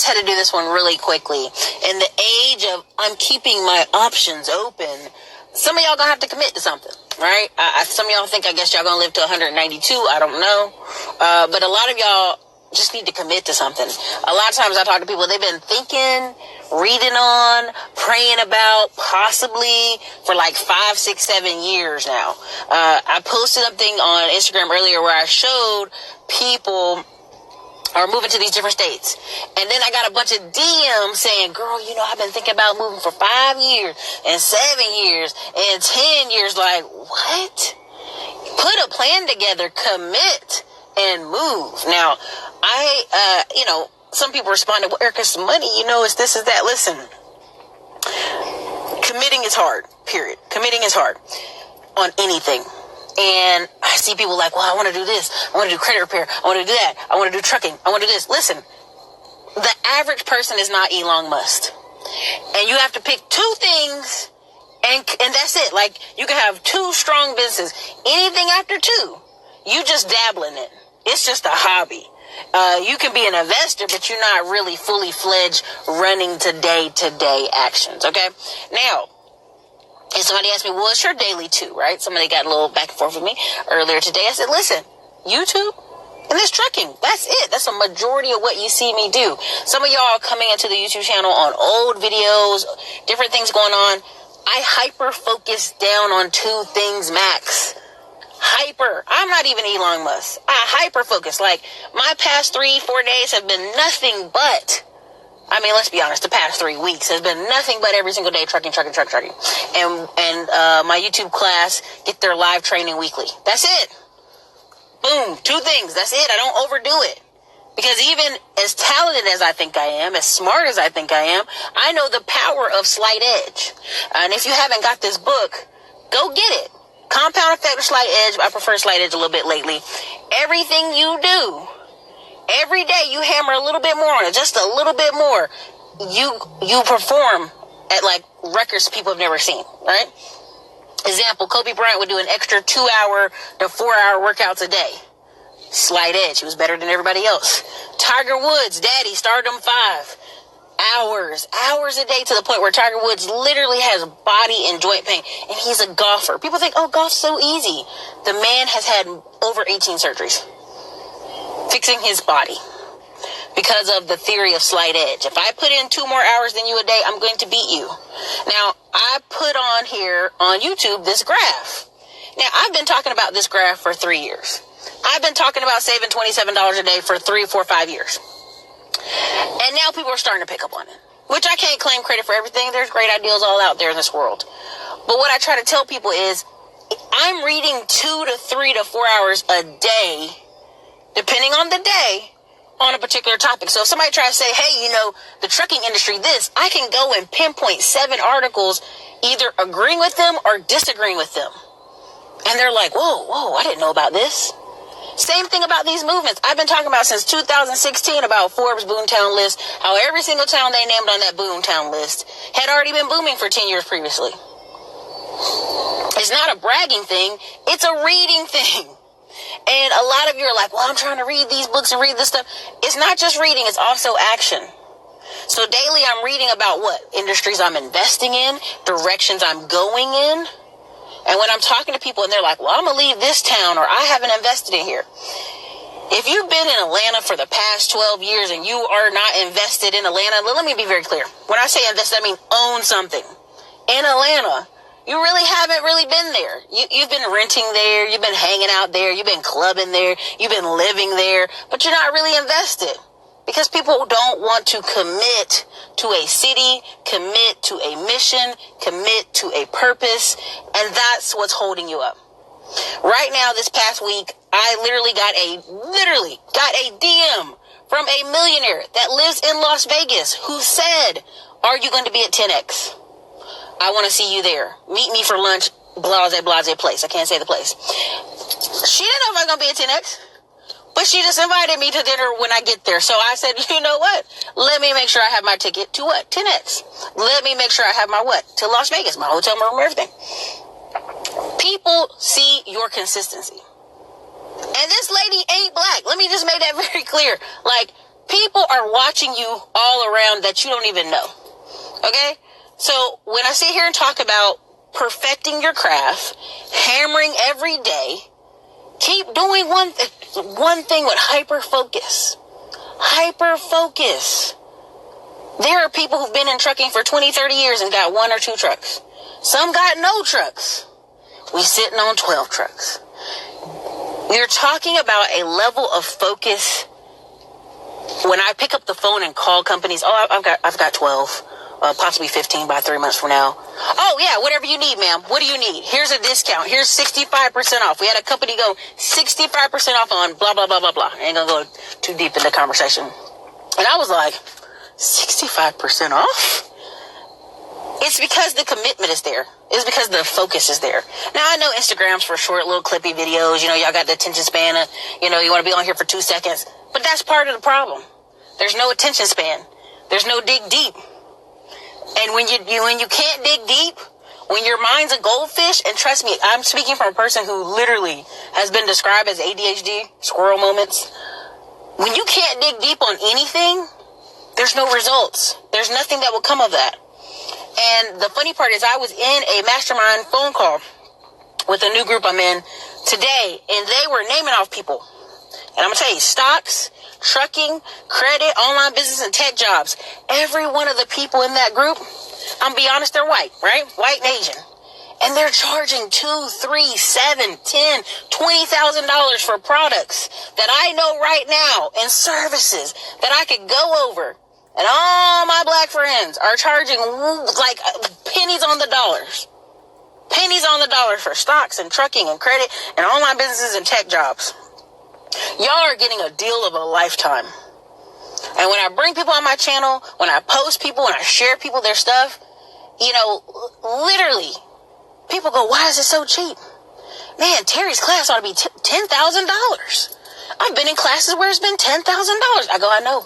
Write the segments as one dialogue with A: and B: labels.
A: Had to do this one really quickly. In the age of I'm keeping my options open, some of y'all gonna have to commit to something, right? Some of y'all think, I guess y'all gonna live to 192. I don't know. But a lot of y'all just need to commit to something. A lot of times I talk to people, they've been thinking, reading on, praying about, possibly for like 5, 6, 7 years now. I posted something on Instagram earlier where I showed people are moving to these different states. And then I got a bunch of DMs saying, girl, I've been thinking about moving for 5 years and 7 years and 10 years. Like, what? Put a plan together, commit, and move. Now, some people responded, well, Ericka's money, it's this, is that. Listen, committing is hard, period. Committing is hard on anything. And I see people like, well, I want to do this. I want to do credit repair. I want to do that. I want to do trucking. I want to do this. Listen, the average person is not Elon Musk. And you have to pick 2 things and that's it. Like, you can have 2 strong businesses. Anything after 2, you just dabble in it. It's just a hobby. You can be an investor, but you're not really fully fledged running to day actions. Okay. Now, and somebody asked me, well, it's your daily too, right? Somebody got a little back and forth with me earlier today. I said, listen, YouTube and this trucking, that's it. That's a majority of what you see me do. Some of y'all are coming into the YouTube channel on old videos, different things going on. I hyper focus down on 2 things max. Hyper. I'm not even Elon Musk. I hyper focus. Like, my past 3-4 days have been nothing but, let's be honest, the past 3 weeks has been nothing but every single day trucking. And my YouTube class, get their live training weekly. That's it. Boom. 2 things. That's it. I don't overdo it. Because even as talented as I think I am, as smart as I think I am, I know the power of slight edge. And if you haven't got this book, go get it. Compound Effect or Slight Edge. I prefer Slight Edge a little bit lately. Everything you do, every day you hammer a little bit more on it, just a little bit more. You perform at like records people have never seen, right? Example, Kobe Bryant would do an extra 2-hour to 4-hour workouts a day. Slight edge. He was better than everybody else. Tiger Woods, daddy, stardom 5. Hours a day, to the point where Tiger Woods literally has body and joint pain. And he's a golfer. People think, oh, golf's so easy. The man has had over 18 surgeries fixing his body because of the theory of slight edge. If I put in 2 more hours than you a day, I'm going to beat you. Now, I put on here on YouTube this graph. Now, I've been talking about this graph for 3 years. I've been talking about saving $27 a day for 3, 4, 5 years. And now people are starting to pick up on it, which I can't claim credit for everything. There's great ideas all out there in this world. But what I try to tell people is I'm reading 2 to 3 to 4 hours a day, depending on the day, on a particular topic. So if somebody tries to say, hey, the trucking industry, this, I can go and pinpoint 7 articles, either agreeing with them or disagreeing with them. And they're like, whoa, I didn't know about this. Same thing about these movements. I've been talking about since 2016 about Forbes Boomtown list, how every single town they named on that Boomtown list had already been booming for 10 years previously. It's not a bragging thing. It's a reading thing. And a lot of you are like, well, I'm trying to read these books and read this stuff. It's not just reading. It's also action. So daily I'm reading about what? Industries I'm investing in, directions I'm going in. And when I'm talking to people and they're like, well, I'm going to leave this town or I haven't invested in here. If you've been in Atlanta for the past 12 years and you are not invested in Atlanta, let me be very clear. When I say invested, I mean own something. In Atlanta, you really haven't really been there. You've been renting there. You've been hanging out there. You've been clubbing there. You've been living there. But you're not really invested. Because people don't want to commit to a city, commit to a mission, commit to a purpose, and that's what's holding you up. Right now, this past week, I literally got a DM from a millionaire that lives in Las Vegas who said, are you going to be at 10X? I want to see you there. Meet me for lunch, blase place. I can't say the place. She didn't know if I was going to be at 10X. But she just invited me to dinner when I get there. So I said, you know what? Let me make sure I have my ticket to what? 10X. Let me make sure I have my what? To Las Vegas, my hotel room, everything. People see your consistency. And this lady ain't black. Let me just make that very clear. Like, People are watching you all around that you don't even know. Okay? So when I sit here and talk about perfecting your craft, hammering every day, keep doing one thing with hyper focus. Hyper focus. There are people who've been in trucking for 20, 30 years and got 1 or 2 trucks. Some got no trucks. We sitting on 12 trucks. You're talking about a level of focus. When I pick up the phone and call companies, I've got 12, possibly 15 by 3 months from now. Oh yeah, whatever you need, ma'am. What do you need? Here's a discount. Here's 65% off. We had a company go 65% off on blah, blah, blah, blah, blah. I ain't gonna go too deep in the conversation. And I was like, 65% off? It's because the commitment is there. It's because the focus is there. Now, I know Instagram's for short, little clippy videos. You know, y'all got the attention span of, you want to be on here for 2 seconds. But that's part of the problem. There's no attention span. There's no dig deep. And when you can't dig deep, when your mind's a goldfish, and trust me, I'm speaking from a person who literally has been described as ADHD, squirrel moments. When you can't dig deep on anything, there's no results. There's nothing that will come of that. And the funny part is I was in a mastermind phone call with a new group I'm in today, and they were naming off people. And I'm going to tell you, stocks, trucking, credit, online business, and tech jobs. Every one of the people in that group, I'm going to be honest, they're white, right? White and Asian. And they're charging $2, $3, $7, $10, $20,000 for products that I know right now and services that I could go over. And all my black friends are charging like pennies on the dollars. Pennies on the dollar for stocks and trucking and credit and online businesses and tech jobs. Y'all are getting a deal of a lifetime. And when I bring people on my channel, when I post people, when I share people their stuff, literally, people go, why is it so cheap? Man, Terry's class ought to be $10,000. I've been in classes where it's been $10,000. I go, I know.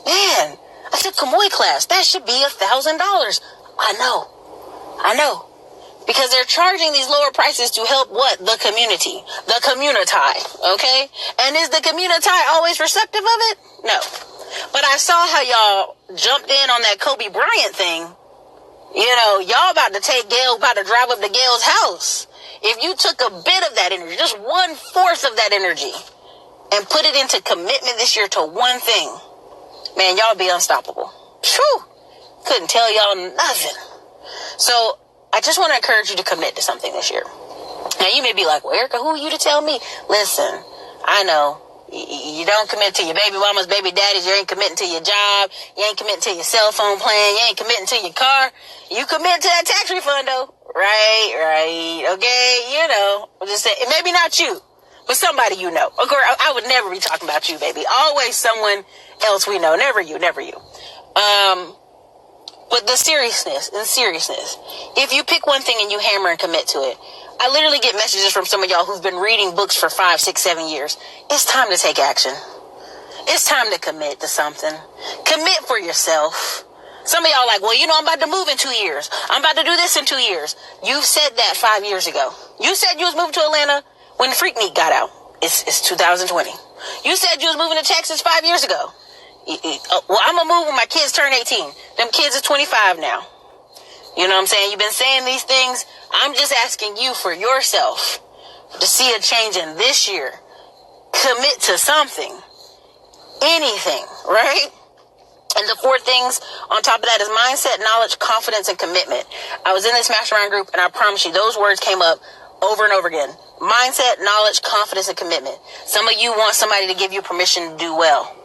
A: Man, I took Kamoy class. That should be $1,000. I know. Because they're charging these lower prices to help what? The community. The community. Okay? And is the community always receptive of it? No. But I saw how y'all jumped in on that Kobe Bryant thing. Y'all about to about to drive up to Gail's house. If you took a bit of that energy, just 1/4 of that energy, and put it into commitment this year to one thing, man, y'all be unstoppable. Phew. Couldn't tell y'all nothing. So I just want to encourage you to commit to something this year. Now you may be like, well, Ericka, who are you to tell me? Listen, I know you don't commit to your baby mamas, baby daddies. You ain't committing to your job. You ain't committing to your cell phone plan. You ain't committing to your car. You commit to that tax refund though. Right. Okay. I'm just saying, maybe not you, but somebody you know. Of course, I would never be talking about you, baby. Always someone else we know. Never you. But the seriousness, if you pick one thing and you hammer and commit to it, I literally get messages from some of y'all who've been reading books for 5, 6, 7 years. It's time to take action. It's time to commit to something. Commit for yourself. Some of y'all like, well, I'm about to move in 2 years. I'm about to do this in 2 years. You said that 5 years ago. You said you was moving to Atlanta when the Freak Meat got out. It's 2020. You said you was moving to Texas 5 years ago. Well, I'm going to move when my kids turn 18. Them kids are 25 now. You know what I'm saying? You've been saying these things. I'm just asking you for yourself to see a change in this year. Commit to something. Anything, right? And the 4 things on top of that is mindset, knowledge, confidence, and commitment. I was in this mastermind group, and I promise you, those words came up over and over again. Mindset, knowledge, confidence, and commitment. Some of you want somebody to give you permission to do well.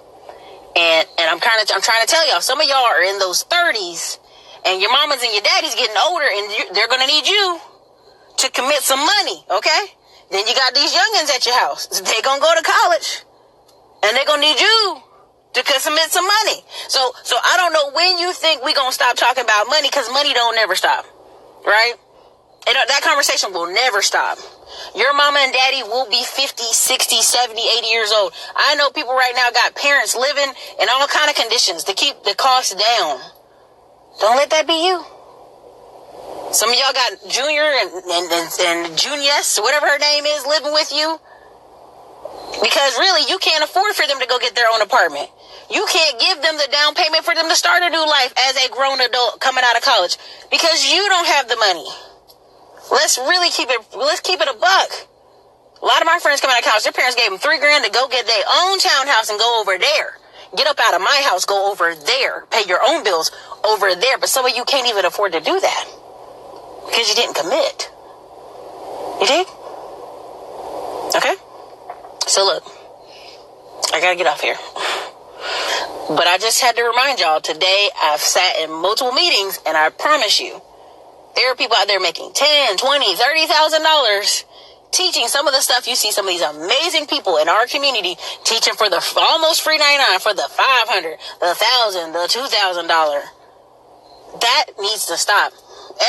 A: And I'm trying to tell y'all, some of y'all are in those 30s, and your mamas and your daddies getting older, and they're going to need you to commit some money, okay? Then you got these youngins at your house. They're going to go to college, and they're going to need you to submit some money. So I don't know when you think we're going to stop talking about money, because money don't never stop, right? And that conversation will never stop. Your mama and daddy will be 50, 60, 70, 80 years old. I know people right now got parents living in all kind of conditions to keep the cost down. Don't let that be you. Some of y'all got Junior and Junius, whatever her name is, living with you. Because really, you can't afford for them to go get their own apartment. You can't give them the down payment for them to start a new life as a grown adult coming out of college because you don't have the money. Let's keep it a buck. A lot of my friends coming out of college, their parents gave them $3,000 to go get their own townhouse and go over there. Get up out of my house, go over there, pay your own bills over there. But some of you can't even afford to do that because you didn't commit. You did? Okay. So look, I gotta get off here. But I just had to remind y'all, today I've sat in multiple meetings and I promise you, there are people out there making $10,000, $20,000, $30,000 teaching some of the stuff you see some of these amazing people in our community teaching for the almost free 99 for the $500, the $1,000, the $2,000. That needs to stop.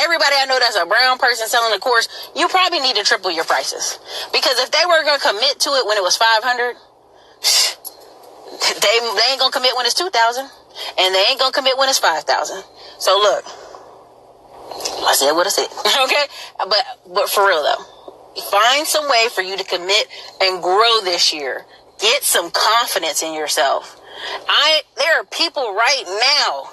A: Everybody I know that's a brown person selling a course, you probably need to triple your prices. Because if they were going to commit to it when it was $500, they ain't going to commit when it's $2,000. And they ain't going to commit when it's $5,000. So look, I said what I said. Okay? But for real though, find some way for you to commit and grow this year. Get some confidence in yourself. There are people right now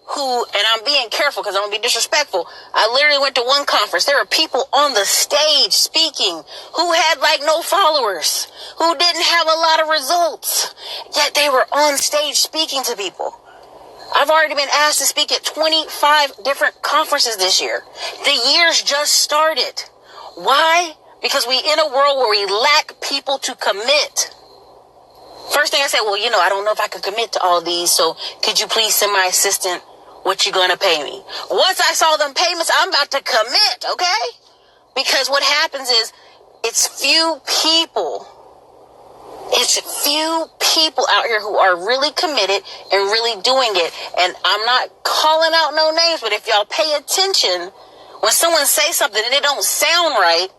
A: who, and I'm being careful because I'm going to be disrespectful. I literally went to one conference. There are people on the stage speaking who had like no followers, who didn't have a lot of results, yet they were on stage speaking to people. I've already been asked to speak at 25 different conferences this year. The year's just started. Why? Because we in a world where we lack people to commit. First thing I said, well, I don't know if I could commit to all these, so could you please send my assistant what you gonna pay me? Once I saw them payments, I'm about to commit, okay? Because what happens is, it's few people out here who are really committed and really doing it. And I'm not calling out no names, but if y'all pay attention, when someone says something and it don't sound right,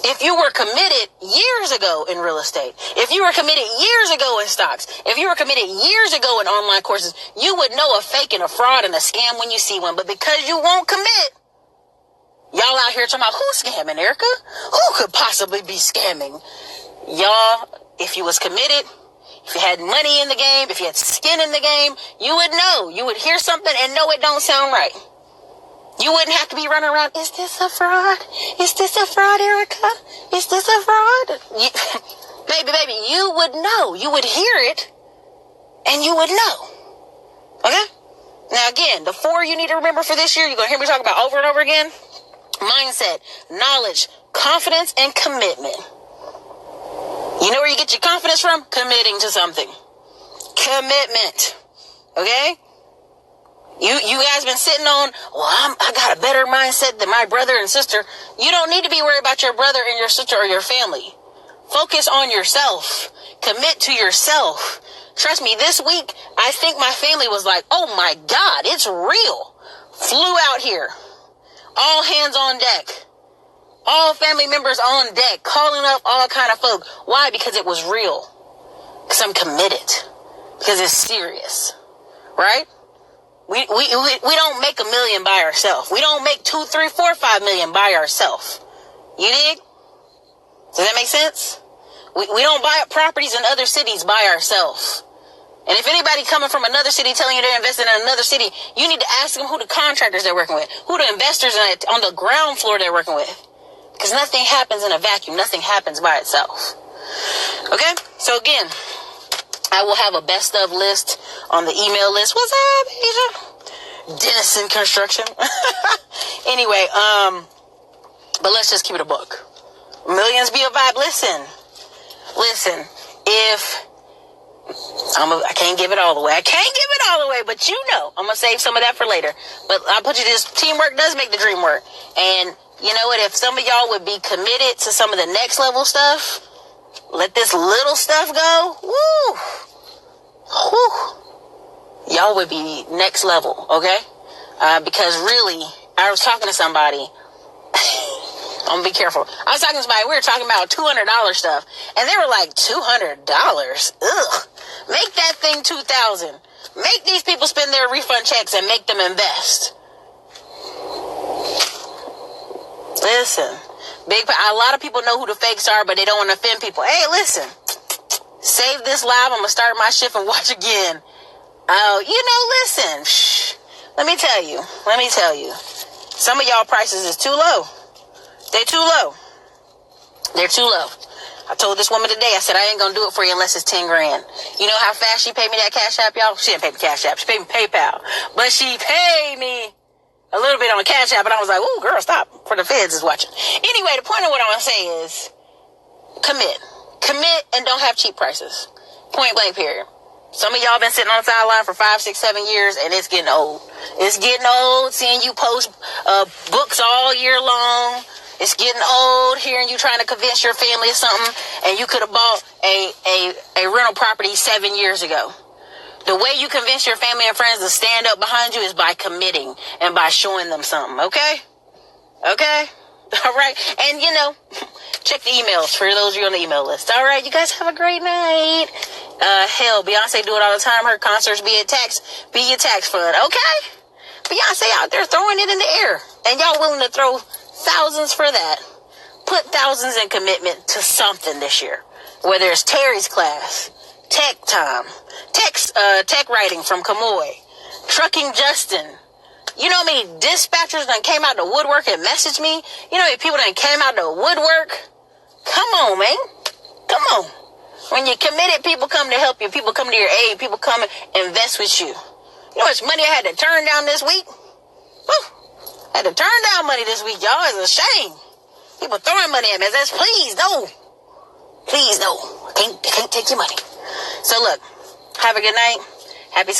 A: if you were committed years ago in real estate, if you were committed years ago in stocks, if you were committed years ago in online courses, you would know a fake and a fraud and a scam when you see one. But because you won't commit, y'all out here talking about who's scamming, Ericka? Who could possibly be scamming? Y'all, if you was committed, if you had money in the game, if you had skin in the game, you would know. You would hear something and know it don't sound right. You wouldn't have to be running around, is this a fraud? Is this a fraud, Ericka? Is this a fraud? Baby, you would know. You would hear it, and you would know. Okay? Now, again, the 4 you need to remember for this year, you're going to hear me talk about over and over again. Mindset, knowledge, confidence, and commitment. You know where you get your confidence from? Committing to something. Commitment. Okay? You guys been sitting on, I got a better mindset than my brother and sister. You don't need to be worried about your brother and your sister or your family. Focus on yourself. Commit to yourself. Trust me, this week, I think my family was like, oh my God, it's real. Flew out here. All hands on deck. All family members on deck. Calling up all kind of folk. Why? Because it was real. Because I'm committed. Because it's serious. Right? We don't make $1 million by ourselves. We don't make 2, 3, 4, 5 million by ourselves. You dig? Does that make sense? We don't buy up properties in other cities by ourselves. And if anybody coming from another city telling you they're investing in another city, you need to ask them who the contractors they're working with, who the investors on the ground floor they're working with. Because nothing happens in a vacuum. Nothing happens by itself. Okay? So again, I will have a best of list on the email list. What's up, Asia? Denison Construction. Anyway, but let's just keep it a book. Millions be a vibe. Listen, if I can't give it all the way. But I'm going to save some of that for later. But I'll put you this, teamwork does make the dream work. And you know what? If some of y'all would be committed to some of the next level stuff, let this little stuff go. Woo! Y'all would be next level, okay? Because really, I was talking to somebody. I'm gonna be careful. I was talking to somebody. We were talking about $200 stuff, and they were like, $200? Ugh! Make that thing $2,000. Make these people spend their refund checks and make them invest. Listen, A lot of people know who the fakes are, but they don't want to offend people. Hey, listen, save this live. I'm going to start my shift and watch again. Oh, listen, let me tell you, some of y'all prices is too low. They're too low. I told this woman today, I said, I ain't going to do it for you unless it's 10 grand. You know how fast she paid me that Cash App, y'all? She didn't pay me Cash App. She paid me PayPal. But she paid me a little bit on Cash App, and I was like, ooh, girl, stop. For the feds is watching. Anyway, the point of what I want to say is commit. Commit and don't have cheap prices. Point blank, period. Some of y'all been sitting on the sideline for 5, 6, 7 years, and it's getting old. It's getting old seeing you post books all year long. It's getting old hearing you trying to convince your family of something, and you could have bought a rental property 7 years ago. The way you convince your family and friends to stand up behind you is by committing and by showing them something, okay? Okay? All right? And, check the emails for those of you on the email list. All right? You guys have a great night. Hell, Beyonce do it all the time. Her concerts be your tax fund, okay? Beyonce out there throwing it in the air, and y'all willing to throw thousands for that. Put thousands in commitment to something this year. Whether it's Terry's class, tech time, tech writing from Kamoy, trucking Justin. You know how many dispatchers done came out the woodwork and messaged me? You know how many people done came out the woodwork? Come on, man. Come on. When you're committed, people come to help you. People come to your aid. People come and invest with you. You know how much money I had to turn down this week? Woo. I had to turn down money this week, y'all. It's a shame. People throwing money at me. That's please, no. Please, no. I can't take your money. So look, have a good night. Happy